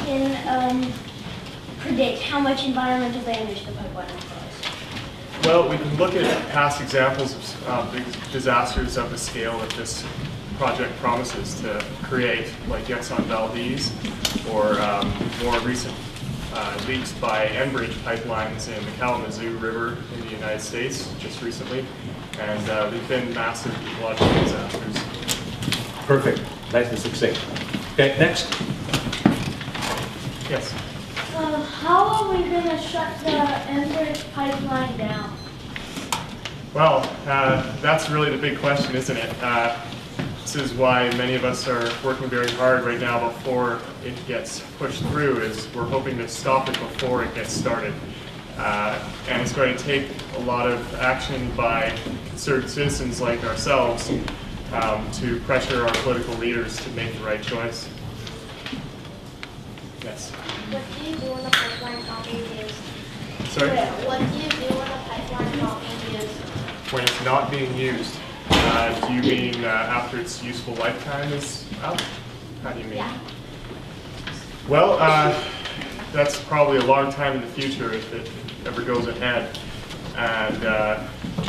can predict how much environmental damage the pipeline will cause? Well, we can look at past examples of big disasters of the scale that this project promises to create, like Exxon Valdez, or more recent leaks by Enbridge pipelines in the Kalamazoo River in the United States just recently. And they've been massive ecological disasters. Perfect. Nice and succinct. Okay, next. Yes. How are we going to shut the Enbridge pipeline down? Well, that's really the big question, isn't it? This is why many of us are working very hard right now before it gets pushed through, is we're hoping to stop it before it gets started. And it's going to take a lot of action by concerned citizens like ourselves to pressure our political leaders to make the right choice. Yes? What do you do when the pipeline not being used? Sorry? What do you do when the pipeline not being used? When it's not being used, do you mean after its useful lifetime is up? How do you mean? Yeah. Well, that's probably a long time in the future if it ever goes ahead. And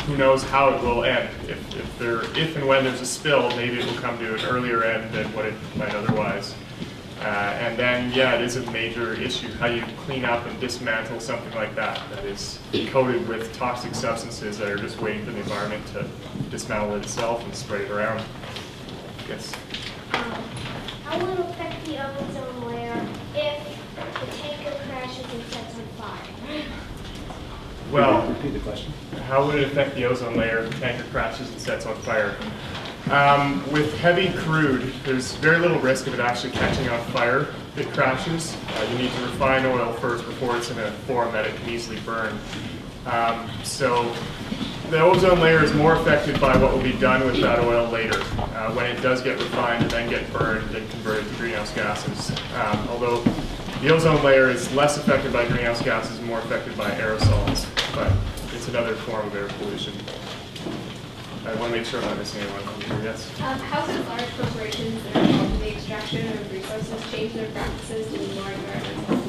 who knows how it will end. If and when there's a spill, maybe it will come to an earlier end than what it might otherwise. And then, yeah, it is a major issue how you clean up and dismantle something like that that is coated with toxic substances that are just waiting for the environment to dismantle it itself and spread it around. Yes? How will it affect the ozone layer if the tanker crashes and sets on fire? Well, Repeat the question. how would it affect the ozone layer if the tanker crashes and sets on fire? With heavy crude, there's very little risk of it actually catching on fire if it crashes. You need to refine oil first before it's in a form that it can easily burn. So the ozone layer is more affected by what will be done with that oil later. When it does get refined and then get burned and converted to greenhouse gases. Although the ozone layer is less affected by greenhouse gases and more affected by aerosols, but it's another form of air pollution. I want to make sure I'm not missing anyone. Yes? How can large corporations that are involved in the extraction of resources change their practices to be more environmental?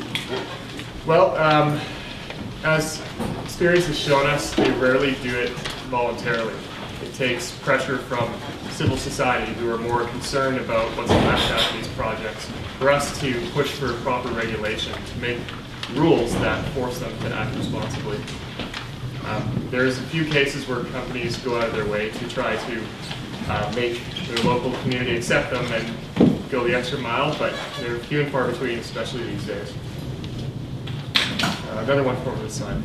Well, as experience has shown us, they rarely do it voluntarily. It takes pressure from civil society who are more concerned about what's left out of these projects for us to push for proper regulation, to make rules that force them to act responsibly. There's a few cases where companies go out of their way to try to make their local community accept them and go the extra mile, but they're few and far between, especially these days. Another one for this side.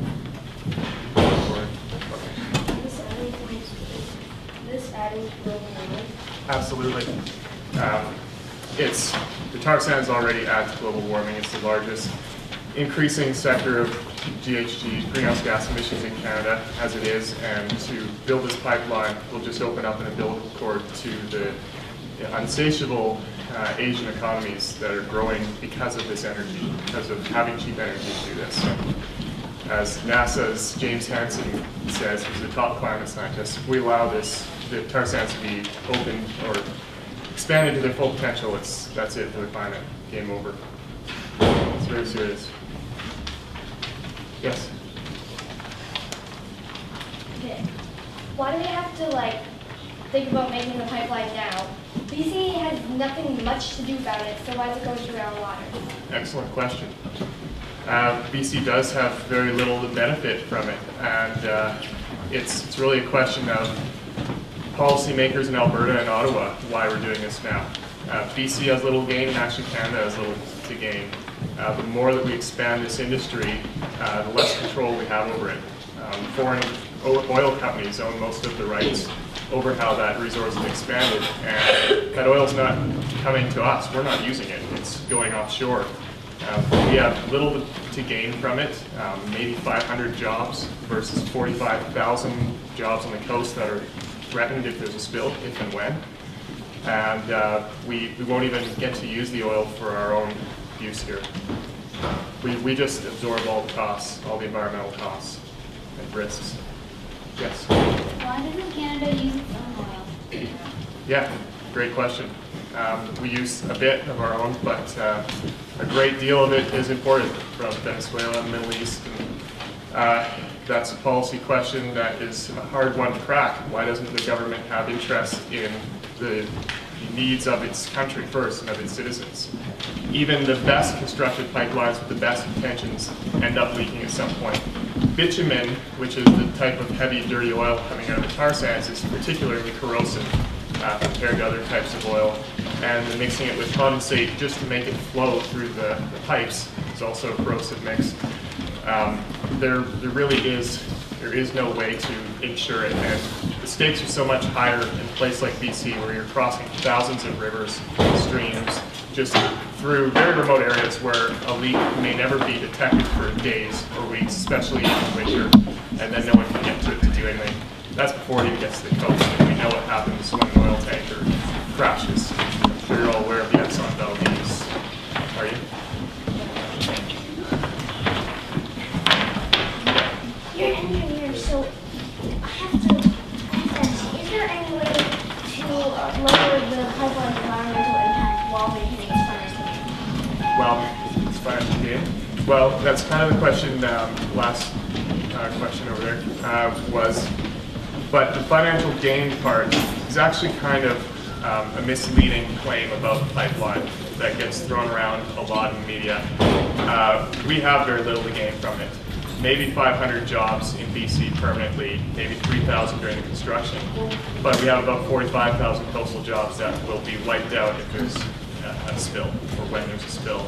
This adding to global warming? Absolutely. The tar sands already add to global warming. It's the largest increasing sector of GHG, greenhouse gas emissions in Canada, as it is, and to build this pipeline will just open up an umbilical cord to the insatiable Asian economies that are growing because of this energy, because of having cheap energy to do this. So, as NASA's James Hansen says, he's the top climate scientist, if we allow the tar sands to be opened or expanded to their full potential, that's it for the climate. Game over. It's very serious. Yes? Okay. Why do we have to think about making the pipeline now? BC has nothing much to do about it, so why is it going through our water? Excellent question. BC does have very little to benefit from it, and it's really a question of policymakers in Alberta and Ottawa why we're doing this now. BC has little gain, and actually Canada has little to gain. The more that we expand this industry, the less control we have over it. Foreign oil companies own most of the rights over how that resource is expanded, and that oil's not coming to us. We're not using it. It's going offshore. We have little to gain from it, maybe 500 jobs versus 45,000 jobs on the coast that are threatened if there's a spill, if and when. And we won't even get to use the oil for our own use here. We just absorb all the costs, all the environmental costs and risks. Yes? Why doesn't Canada use its own oil? Yeah, great question. We use a bit of our own, but a great deal of it is imported from Venezuela and the Middle East. And, that's a policy question that is a hard one to crack. Why doesn't the government have interest in the needs of its country first and of its citizens? Even the best constructed pipelines with the best intentions end up leaking at some point. Bitumen, which is the type of heavy, dirty oil coming out of the tar sands, is particularly corrosive compared to other types of oil. And mixing it with condensate just to make it flow through the pipes is also a corrosive mix. There really is no way to ensure it, and the stakes are so much higher in a place like BC where you're crossing thousands of rivers, streams, just through very remote areas where a leak may never be detected for days or weeks, especially in winter, and then no one can get to it to do anything. That's before it even gets to the coast, and we know what happens when an oil tanker crashes. I'm sure you're all aware of the Exxon Valdez. Are you? You're an engineer, so I have to ask, is there any way to lower the pipeline's environmental impact while maintaining its financial gain? Well, it's financial gain. Well, that's kind of the question, last question over there was, but the financial gain part is actually kind of a misleading claim about the pipeline that gets thrown around a lot in the media. We have very little to gain from it. Maybe 500 jobs in BC permanently, maybe 3,000 during the construction. But we have about 45,000 coastal jobs that will be wiped out if there's a spill, or when there's a spill.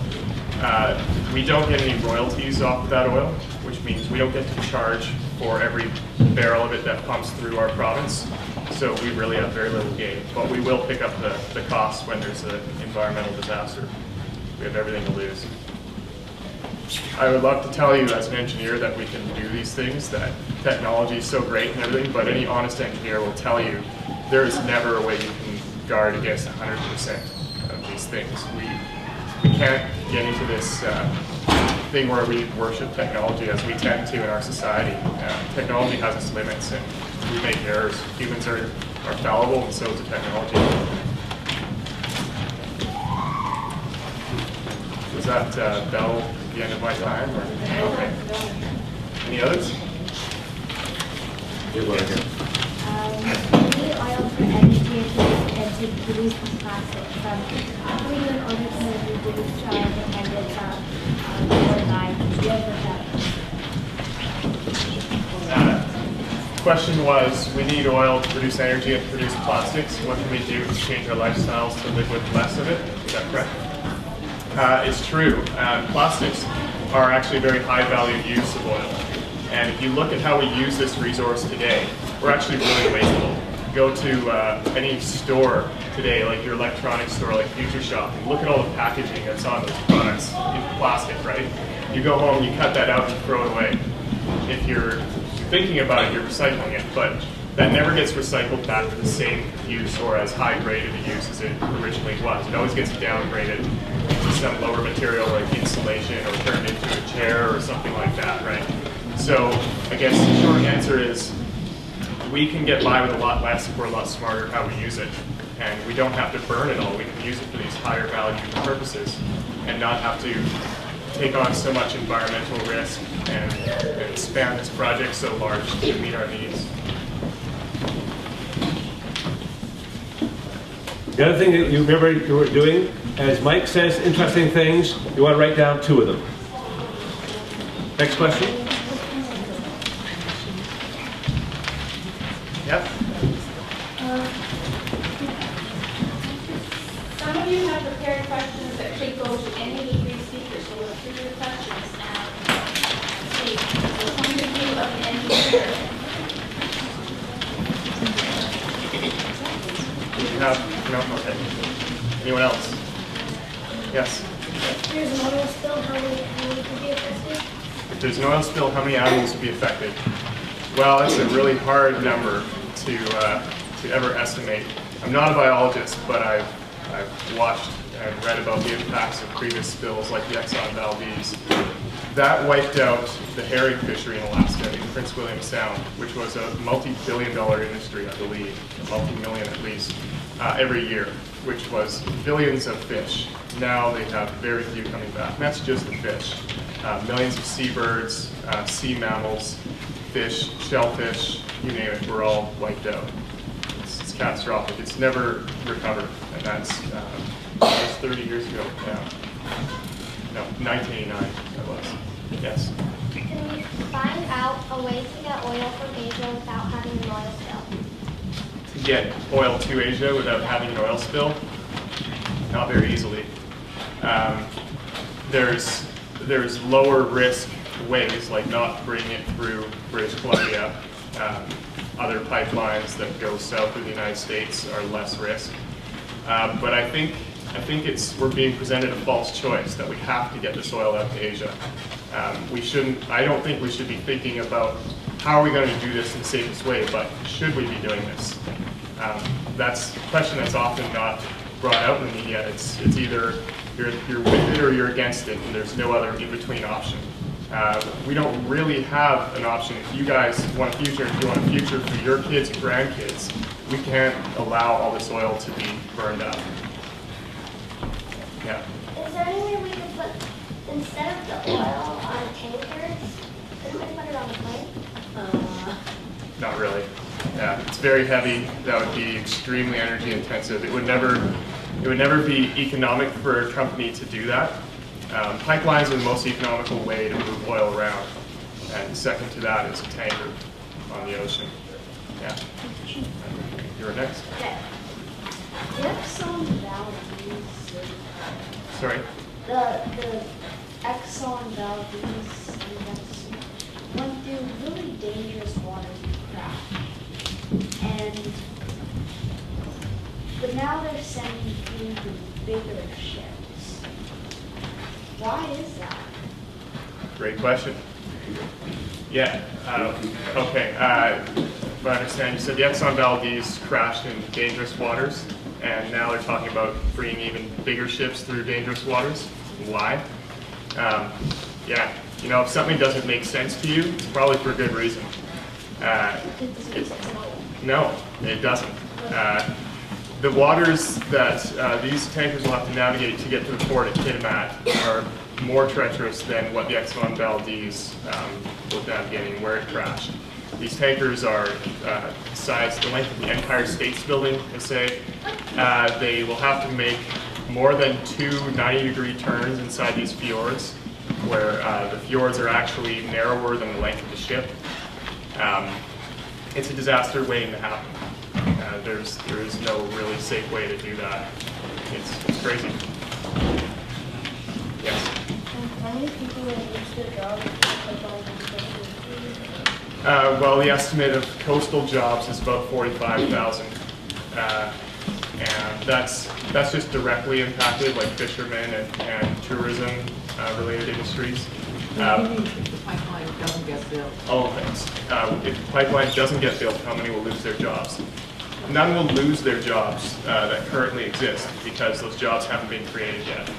We don't get any royalties off of that oil, which means we don't get to charge for every barrel of it that pumps through our province. So we really have very little gain. But we will pick up the costs when there's an environmental disaster. We have everything to lose. I would love to tell you as an engineer that we can do these things, that technology is so great and everything, but any honest engineer will tell you there is never a way you can guard against 100% of these things. We can't get into this thing where we worship technology as we tend to in our society. Technology has its limits and we make errors. Humans are fallible and so is the technology. Was that Bell? The end of my time? Or? Okay. Any others? Good work. We need oil for energy and to produce plastic. How do we do in order to reduce dependence on oil Question was, we need oil to produce energy and produce plastics. What can we do to change our lifestyles to live with less of it? Is that correct? It's true. Plastics are actually a very high value use of oil. And if you look at how we use this resource today, we're actually really wasteful. Go to any store today, like your electronics store, like Future Shop, and look at all the packaging that's on those products in plastic, right? You go home, you cut that out and throw it away. If you're thinking about it, you're recycling it, but that never gets recycled back to the same use or as high graded a use as it originally was. It always gets downgraded to some lower material like insulation or turned into a chair or something like that, right? So I guess the short answer is we can get by with a lot less if we're a lot smarter how we use it. And we don't have to burn it all. We can use it for these higher value purposes and not have to take on so much environmental risk and expand this project so large to meet our needs. The other thing that you remember you were doing, as Mike says interesting things, you want to write down 2 of them. Next question. Yep. Some of you have prepared questions that could go to any of the 3 speakers, so we'll through your questions now. See, the point of view of an engineer. You have, no, okay. Anyone else? Yes. If there's an oil spill, how many could be affected? If there's an oil spill, how many animals would be affected? Well, that's a really hard number to ever estimate. I'm not a biologist, but I've watched and read about the impacts of previous spills like the Exxon Valdez. That wiped out the herring fishery in Alaska in Prince William Sound, which was a multi-billion-dollar industry, I believe, multi-million at least. every year, which was billions of fish. Now they have very few coming back. And that's just the fish. Millions of seabirds, sea mammals, fish, shellfish, you name it, we're all wiped out. It's catastrophic. It's never recovered, and that's 30 years ago now. No, 1989 that was. Yes. Can we find out a way to get oil from Asia without having an oil spill? To get oil to Asia without having an oil spill? Not very easily. There's lower risk ways, like not bringing it through British Columbia. Other pipelines that go south of the United States are less risk. But I think we're being presented a false choice that we have to get this oil out to Asia. I don't think we should be thinking about how are we going to do this in the safest way, but should we be doing this? That's a question that's often not brought out in the media. It's either you're with it or you're against it, and there's no other in-between option. We don't really have an option. If you guys want a future, if you want a future for your kids and grandkids, we can't allow all this oil to be burned up. Yeah. Is there any way we could put, instead of the oil on tankers, couldn't we put it on a plane? Not really. Yeah, it's very heavy. That would be extremely energy intensive. It would never be economic for a company to do that. Pipelines are the most economical way to move oil around, and second to that is a tanker on the ocean. Yeah. You're next. Okay. The Exxon Valdez, Sorry. the Exxon Valdez investment went through really dangerous waters and crashed. But now they're sending in the bigger ships. Why is that? Great question. Yeah. Okay. If I understand, you said the Exxon Valdez crashed in dangerous waters, and now they're talking about bringing even bigger ships through dangerous waters. Why? Yeah. You know, if something doesn't make sense to you, it's probably for a good reason. No, it doesn't. The waters that these tankers will have to navigate to get to the port at Kitimat are more treacherous than what the Exxon Valdez was navigating where it crashed. These tankers are the length of the Empire States Building, they say. They will have to make more than 2 90-degree turns inside these fjords, where the fjords are actually narrower than the length of the ship. It's a disaster waiting to happen. There is no really safe way to do that. It's crazy. Yes? How many people will lose their jobs? Well, the estimate of coastal jobs is about 45,000. And that's just directly impacted, like fishermen and tourism related industries. If the pipeline doesn't get built. All things. If the pipeline doesn't get built, how many will lose their jobs? None will lose their jobs that currently exist because those jobs haven't been created yet.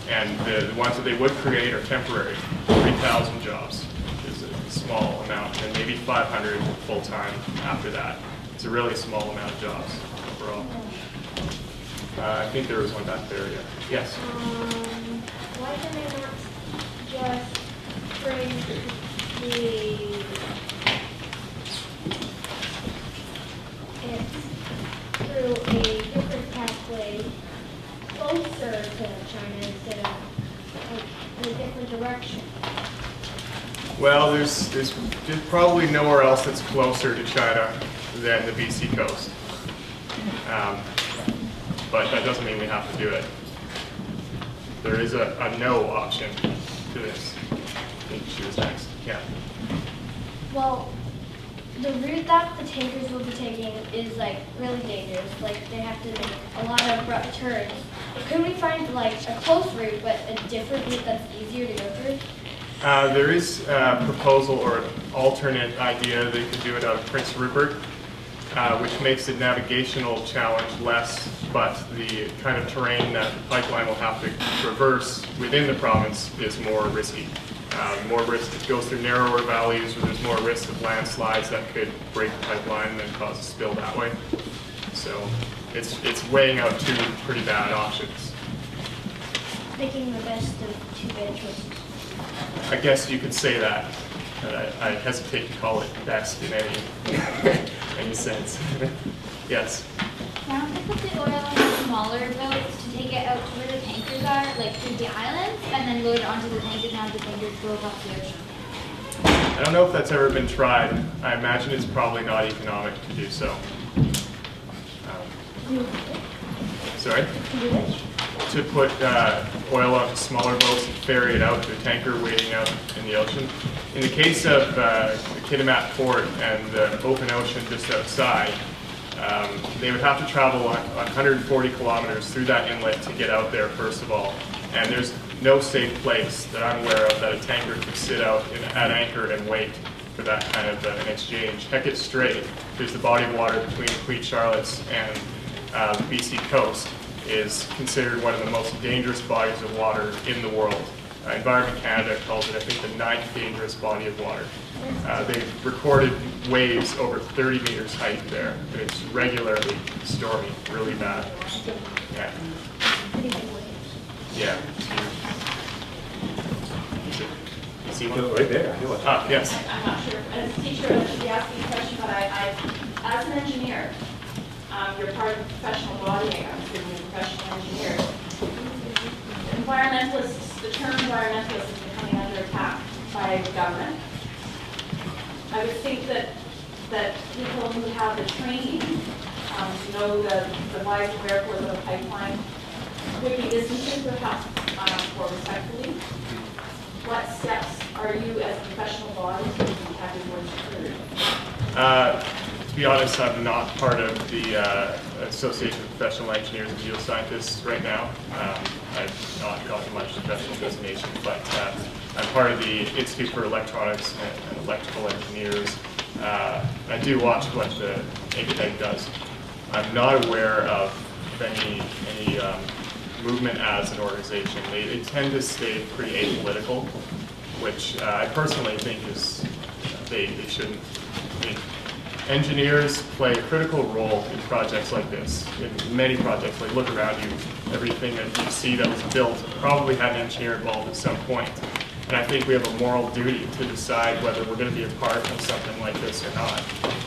And the ones that they would create are temporary. 3,000 jobs is a small amount, and maybe 500 full-time after that. It's a really small amount of jobs overall. I think there was one back there, yeah. Yes? Why can they not just bring it through a different pathway closer to China instead of like, in a different direction? Well, there's probably nowhere else that's closer to China than the BC coast. But that doesn't mean we have to do it. There is a no option to this. I think she was next. Yeah. Well, the route that the tankers will be taking is like really dangerous. Like they have to make a lot of abrupt turns. But couldn't we find like a close route, but a different route that's easier to go through? There is a proposal or an alternate idea that you can do it out of Prince Rupert, which makes the navigational challenge less, but the kind of terrain that the pipeline will have to traverse within the province is more risky. More risk, it goes through narrower valleys where there's more risk of landslides that could break the pipeline and then cause a spill that way. So it's weighing out two pretty bad options. Making the best of two bad choices. I guess you could say that, but I hesitate to call it best in any sense. Yes. Why don't they put the oil on smaller boats to take it out to where the tankers are, like through the islands, and then load it onto the tankers and have the tankers go across the ocean? I don't know if that's ever been tried. I imagine it's probably not economic to do so. Sorry? To put oil on smaller boats and ferry it out to a tanker waiting out in the ocean. In the case of the Kitimat port and the open ocean just outside, they would have to travel 140 kilometers through that inlet to get out there, first of all. And there's no safe place that I'm aware of that a tanker could sit out at anchor and wait for that kind of an exchange. Hecate Strait, there's the body of water between Queen Charlotte's and the BC coast, is considered one of the most dangerous bodies of water in the world. Environment Canada calls it, I think, the 9th dangerous body of water. They've recorded waves over 30 meters height there. It's regularly stormy, really bad. Yeah. Yeah. You see one? Right there. Ah, yes. I'm not sure, as a teacher, I should be asking a question, but as an engineer, you're part of a professional body, I'm assuming you're a professional engineer. Environmentalists, the term environmentalist is becoming under attack by the government. I would think that people who have the training to know the whys and wherefores of a pipeline would be listened to perhaps more respectfully. What steps are you as a professional body taking to have your voice heard? To be honest, I'm not part of the Association of Professional Engineers and Geoscientists right now. I've not gotten much professional designation, but I'm part of the Institute for Electronics and Electrical Engineers. I do watch what the APEC does. I'm not aware of any movement as an organization. They tend to stay pretty apolitical, which I personally think is they shouldn't. I mean, engineers play a critical role in projects like this. In many projects, like look around you, everything that you see that was built probably had an engineer involved at some point. And I think we have a moral duty to decide whether we're going to be a part of something like this or not.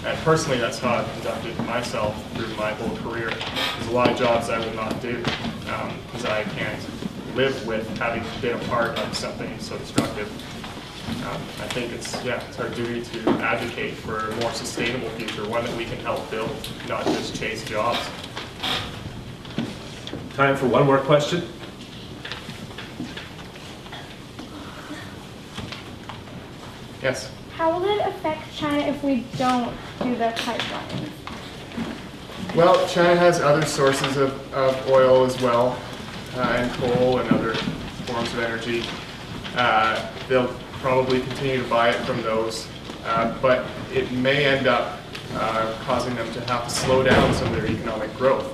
And personally, that's how I've conducted myself through my whole career. There's a lot of jobs I will not do because I can't live with having been a part of something so destructive. I think it's our duty to advocate for a more sustainable future, one that we can help build, not just chase jobs. Time for one more question. Yes? How will it affect China if we don't do the pipelines? Well, China has other sources of oil as well, and coal and other forms of energy. They'll probably continue to buy it from those, but it may end up causing them to have to slow down some of their economic growth,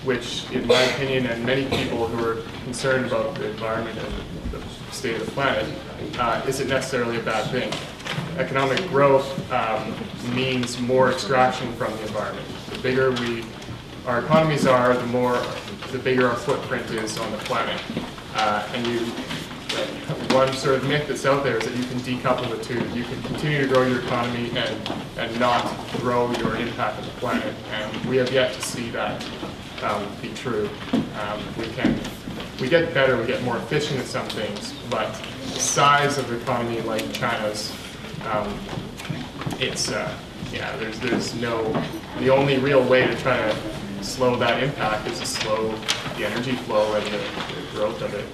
which, in my opinion, and many people who are concerned about the environment and the state of the planet, isn't necessarily a bad thing. Economic growth means more extraction from the environment. The bigger our economies are, the bigger our footprint is on the planet. One sort of myth that's out there is that you can decouple the two. You can continue to grow your economy and not grow your impact on the planet. And we have yet to see that be true. We get better, we get more efficient at some things, but the size of the economy like China's, the only real way to try to slow that impact is to slow the energy flow and the growth of it.